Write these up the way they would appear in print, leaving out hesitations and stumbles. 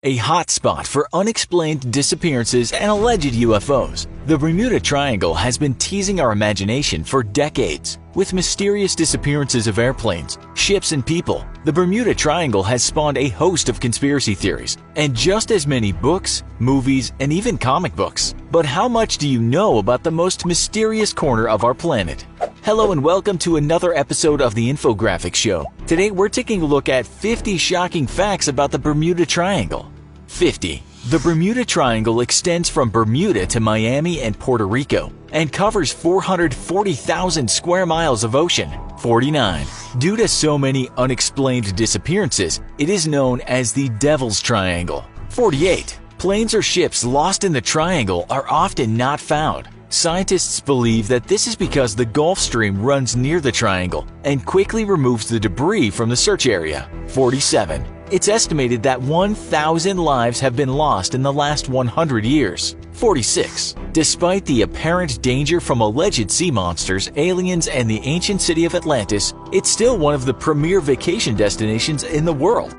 A hotspot for unexplained disappearances and alleged UFOs, the Bermuda Triangle has been teasing our imagination for decades. With mysterious disappearances of airplanes, ships, and people, the Bermuda Triangle has spawned a host of conspiracy theories, and just as many books, movies, and even comic books. But how much do you know about the most mysterious corner of our planet? Hello and welcome to another episode of the Infographics Show. Today we're taking a look at 50 shocking facts about the Bermuda Triangle. 50. The Bermuda Triangle extends from Bermuda to Miami and Puerto Rico and covers 440,000 square miles of ocean. 49. Due to so many unexplained disappearances, it is known as the Devil's Triangle. 48. Planes or ships lost in the triangle are often not found. Scientists believe that this is because the Gulf Stream runs near the triangle and quickly removes the debris from the search area. 47. It's estimated that 1,000 lives have been lost in the last 100 years. 46. Despite the apparent danger from alleged sea monsters, aliens, and the ancient city of Atlantis, it's still one of the premier vacation destinations in the world.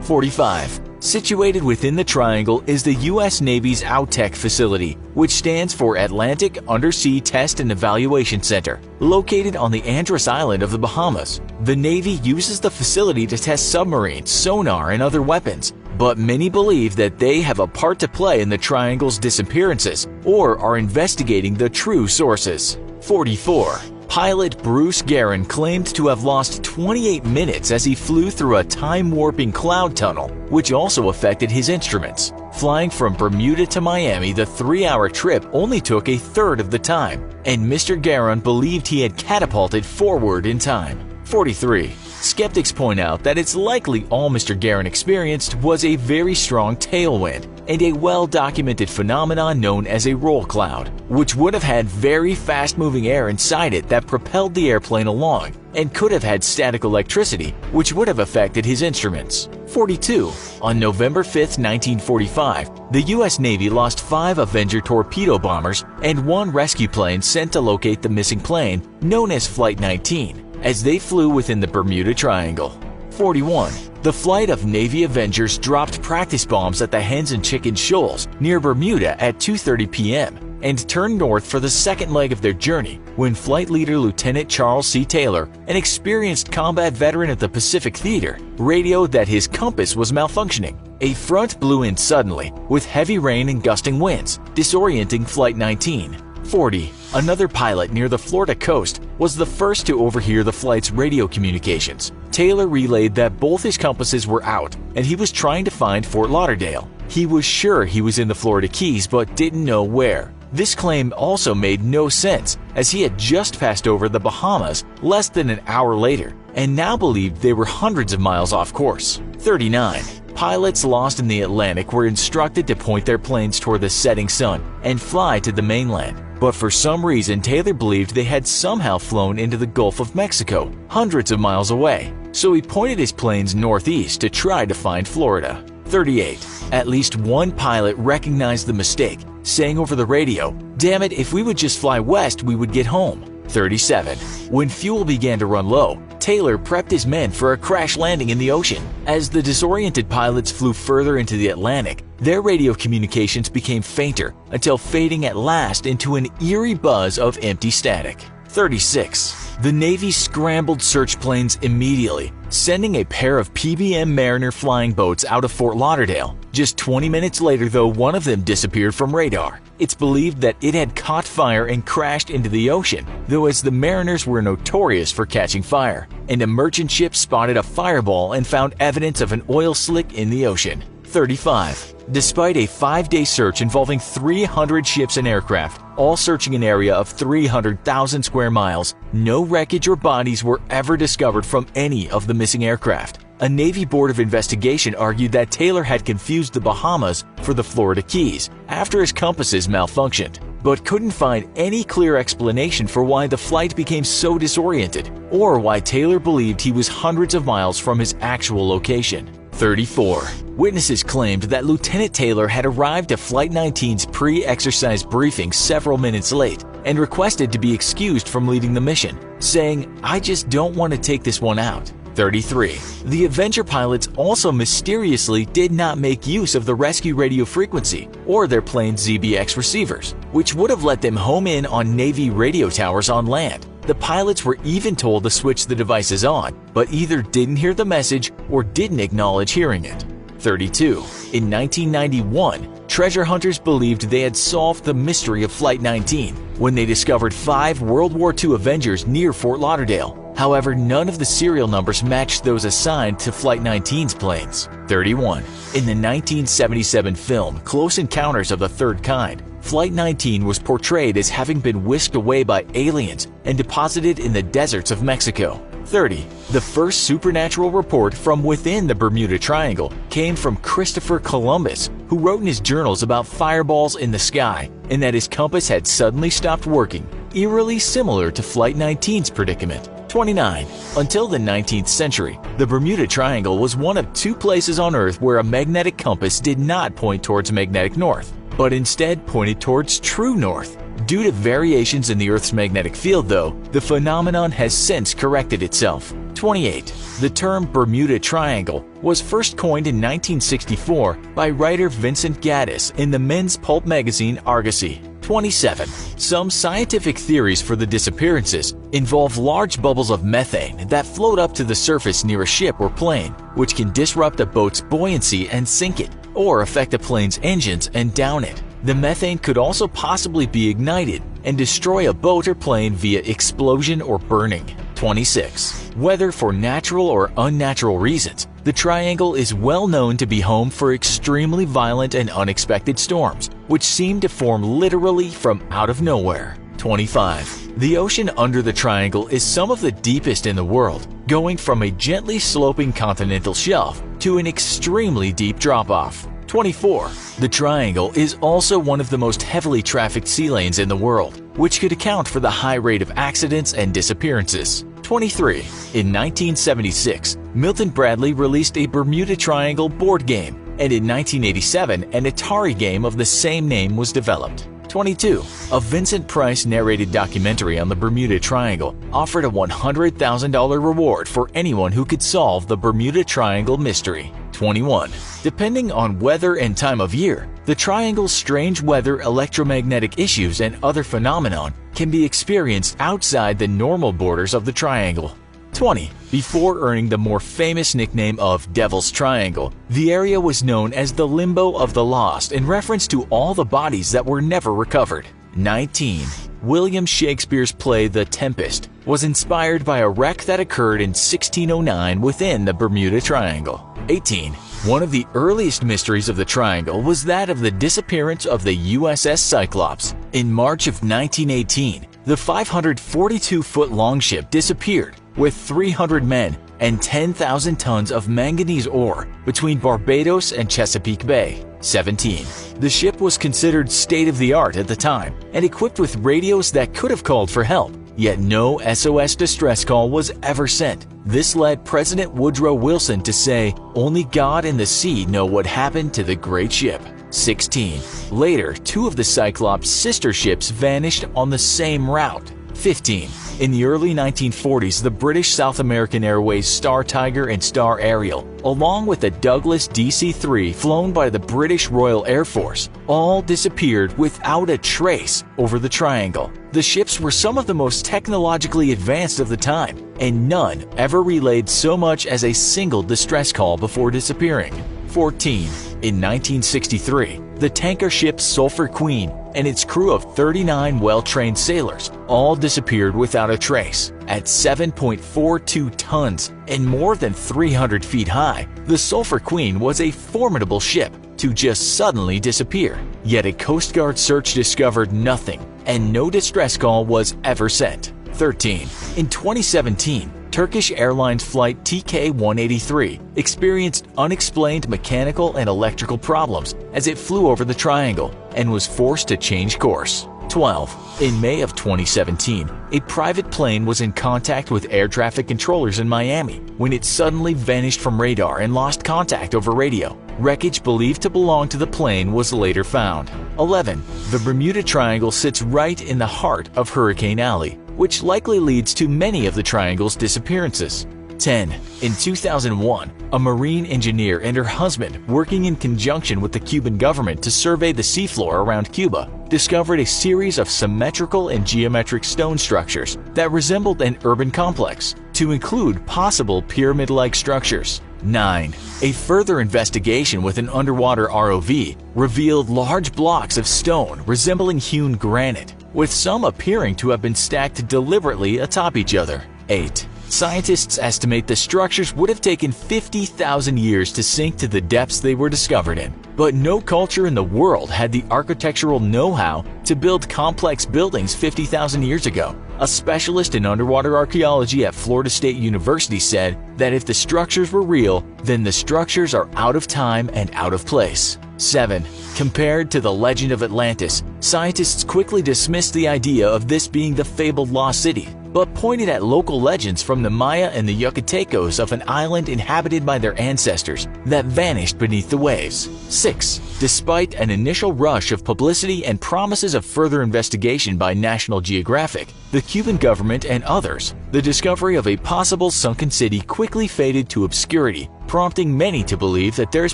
45. Situated within the triangle is the U.S. Navy's AUTEC facility, which stands for Atlantic Undersea Test and Evaluation Center, located on the Andros Island of the Bahamas. The Navy uses the facility to test submarines, sonar, and other weapons, but many believe that they have a part to play in the triangle's disappearances or are investigating the true sources. 44. Pilot Bruce Guerin claimed to have lost 28 minutes as he flew through a time-warping cloud tunnel, which also affected his instruments. Flying from Bermuda to Miami, the 3-hour trip only took a third of the time, and Mr. Guerin believed he had catapulted forward in time. 43. Skeptics point out that it's likely all Mr. Guerin experienced was a very strong tailwind and a well-documented phenomenon known as a roll cloud, which would have had very fast-moving air inside it that propelled the airplane along and could have had static electricity, which would have affected his instruments. 42. On November 5, 1945, the U.S. Navy lost 5 Avenger torpedo bombers and 1 rescue plane sent to locate the missing plane, known as Flight 19, as they flew within the Bermuda Triangle. 41. The flight of Navy Avengers dropped practice bombs at the Hens and Chickens Shoals near Bermuda at 2:30 p.m. and turned north for the second leg of their journey when Flight Leader Lieutenant Charles C. Taylor, an experienced combat veteran at the Pacific Theater, radioed that his compass was malfunctioning. A front blew in suddenly, with heavy rain and gusting winds, disorienting Flight 19. 40. Another pilot near the Florida coast was the first to overhear the flight's radio communications. Taylor relayed that both his compasses were out and he was trying to find Fort Lauderdale. He was sure he was in the Florida Keys but didn't know where. This claim also made no sense, as he had just passed over the Bahamas less than an hour later and now believed they were hundreds of miles off course. 39. Pilots lost in the Atlantic were instructed to point their planes toward the setting sun and fly to the mainland. But for some reason, Taylor believed they had somehow flown into the Gulf of Mexico, hundreds of miles away. So he pointed his planes northeast to try to find Florida. 38. At least one pilot recognized the mistake, saying over the radio, "Damn it, if we would just fly west, we would get home." 37. When fuel began to run low, Taylor prepped his men for a crash landing in the ocean. As the disoriented pilots flew further into the Atlantic, their radio communications became fainter until fading at last into an eerie buzz of empty static. 36. The Navy scrambled search planes immediately, sending a pair of PBM Mariner flying boats out of Fort Lauderdale. Just 20 minutes later, though, one of them disappeared from radar. It's believed that it had caught fire and crashed into the ocean, though as the Mariners were notorious for catching fire, and a merchant ship spotted a fireball and found evidence of an oil slick in the ocean. 35. Despite a 5-day search involving 300 ships and aircraft, all searching an area of 300,000 square miles, no wreckage or bodies were ever discovered from any of the missing aircraft. A Navy Board of Investigation argued that Taylor had confused the Bahamas for the Florida Keys after his compasses malfunctioned, but couldn't find any clear explanation for why the flight became so disoriented or why Taylor believed he was hundreds of miles from his actual location. 34. Witnesses claimed that Lieutenant Taylor had arrived at Flight 19's pre-exercise briefing several minutes late and requested to be excused from leading the mission, saying, "I just don't want to take this one out." 33. The Avenger pilots also mysteriously did not make use of the rescue radio frequency or their plane's ZBX receivers, which would have let them home in on Navy radio towers on land. The pilots were even told to switch the devices on, but either didn't hear the message or didn't acknowledge hearing it. 32. In 1991, treasure hunters believed they had solved the mystery of Flight 19 when they discovered 5 World War II Avengers near Fort Lauderdale. However, none of the serial numbers matched those assigned to Flight 19's planes. 31. In the 1977 film Close Encounters of the Third Kind, Flight 19 was portrayed as having been whisked away by aliens and deposited in the deserts of Mexico. 30. The first supernatural report from within the Bermuda Triangle came from Christopher Columbus, who wrote in his journals about fireballs in the sky and that his compass had suddenly stopped working, eerily similar to Flight 19's predicament. 29. Until the 19th century, the Bermuda Triangle was one of 2 places on Earth where a magnetic compass did not point towards magnetic north, but instead pointed towards true north. Due to variations in the Earth's magnetic field, though, the phenomenon has since corrected itself. 28. The term Bermuda Triangle was first coined in 1964 by writer Vincent Gaddis in the men's pulp magazine Argosy. 27. Some scientific theories for the disappearances involve large bubbles of methane that float up to the surface near a ship or plane, which can disrupt a boat's buoyancy and sink it, or affect a plane's engines and down it. The methane could also possibly be ignited and destroy a boat or plane via explosion or burning. 26. Whether for natural or unnatural reasons, the Triangle is well known to be home for extremely violent and unexpected storms, which seem to form literally from out of nowhere. 25. The ocean under the Triangle is some of the deepest in the world, going from a gently sloping continental shelf to an extremely deep drop-off. 24. The Triangle is also one of the most heavily trafficked sea lanes in the world, which could account for the high rate of accidents and disappearances. 23. In 1976, Milton Bradley released a Bermuda Triangle board game, and in 1987, an Atari game of the same name was developed. 22. A Vincent Price narrated documentary on the Bermuda Triangle offered a $100,000 reward for anyone who could solve the Bermuda Triangle mystery. 21. Depending on weather and time of year, the Triangle's strange weather, electromagnetic issues, and other phenomenon can be experienced outside the normal borders of the Triangle. 20. Before earning the more famous nickname of Devil's Triangle, the area was known as the Limbo of the Lost in reference to all the bodies that were never recovered. 19. William Shakespeare's play The Tempest was inspired by a wreck that occurred in 1609 within the Bermuda Triangle. 18. One of the earliest mysteries of the Triangle was that of the disappearance of the USS Cyclops. In March of 1918, the 542-foot longship disappeared with 300 men and 10,000 tons of manganese ore between Barbados and Chesapeake Bay. 17. The ship was considered state-of-the-art at the time and equipped with radios that could have called for help, yet no SOS distress call was ever sent. This led President Woodrow Wilson to say, "Only God and the sea know what happened to the great ship." 16. Later, 2 of the Cyclops' sister ships vanished on the same route. 15. In the early 1940s, the British South American Airways Star Tiger and Star Ariel, along with the Douglas DC-3 flown by the British Royal Air Force, all disappeared without a trace over the Triangle. The ships were some of the most technologically advanced of the time, and none ever relayed so much as a single distress call before disappearing. 14. In 1963, the tanker ship Sulphur Queen and its crew of 39 well-trained sailors all disappeared without a trace. At 7.42 tons and more than 300 feet high, the Sulphur Queen was a formidable ship to just suddenly disappear. Yet a Coast Guard search discovered nothing, and no distress call was ever sent. 13. In 2017, Turkish Airlines flight TK-183 experienced unexplained mechanical and electrical problems as it flew over the Triangle and was forced to change course. 12. In May of 2017, a private plane was in contact with air traffic controllers in Miami when it suddenly vanished from radar and lost contact over radio. Wreckage believed to belong to the plane was later found. 11. The Bermuda Triangle sits right in the heart of Hurricane Alley, which likely leads to many of the Triangle's disappearances. 10. In 2001, a marine engineer and her husband, working in conjunction with the Cuban government to survey the seafloor around Cuba, discovered a series of symmetrical and geometric stone structures that resembled an urban complex, to include possible pyramid-like structures. 9. A further investigation with an underwater ROV revealed large blocks of stone resembling hewn granite, with some appearing to have been stacked deliberately atop each other. 8. Scientists estimate the structures would have taken 50,000 years to sink to the depths they were discovered in, but no culture in the world had the architectural know-how to build complex buildings 50,000 years ago. A specialist in underwater archaeology at Florida State University said that if the structures were real, then the structures are out of time and out of place. 7. Compared to the legend of Atlantis, scientists quickly dismissed the idea of this being the fabled lost city, but pointed at local legends from the Maya and the Yucatecos of an island inhabited by their ancestors that vanished beneath the waves. 6. Despite an initial rush of publicity and promises of further investigation by National Geographic, the Cuban government and others, the discovery of a possible sunken city quickly faded to obscurity, prompting many to believe that there's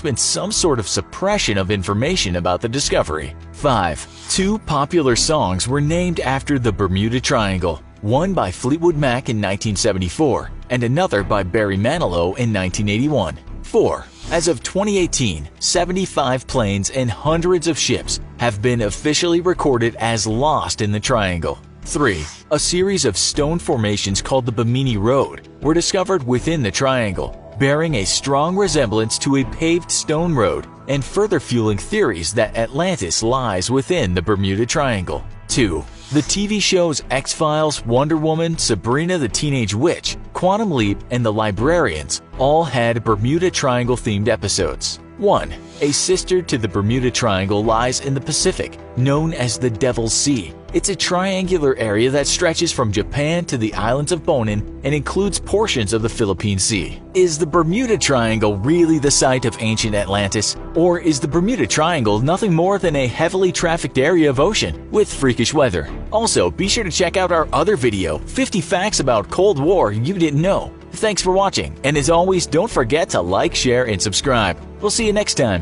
been some sort of suppression of information about the discovery. 5. Two popular songs were named after the Bermuda Triangle, one by Fleetwood Mac in 1974 and another by Barry Manilow in 1981. 4. As of 2018, 75 planes and hundreds of ships have been officially recorded as lost in the triangle. 3. A series of stone formations called the Bimini Road were discovered within the triangle, bearing a strong resemblance to a paved stone road and further fueling theories that Atlantis lies within the Bermuda Triangle. 2. The TV shows X-Files, Wonder Woman, Sabrina the Teenage Witch, Quantum Leap, and The Librarians all had Bermuda Triangle-themed episodes. 1. A sister to the Bermuda Triangle lies in the Pacific, known as the Devil's Sea. It's a triangular area that stretches from Japan to the islands of Bonin and includes portions of the Philippine Sea. Is the Bermuda Triangle really the site of ancient Atlantis? Or is the Bermuda Triangle nothing more than a heavily trafficked area of ocean with freakish weather? Also, be sure to check out our other video, 50 Facts About Cold War You Didn't Know. Thanks for watching, and as always, don't forget to like, share, and subscribe. We'll see you next time.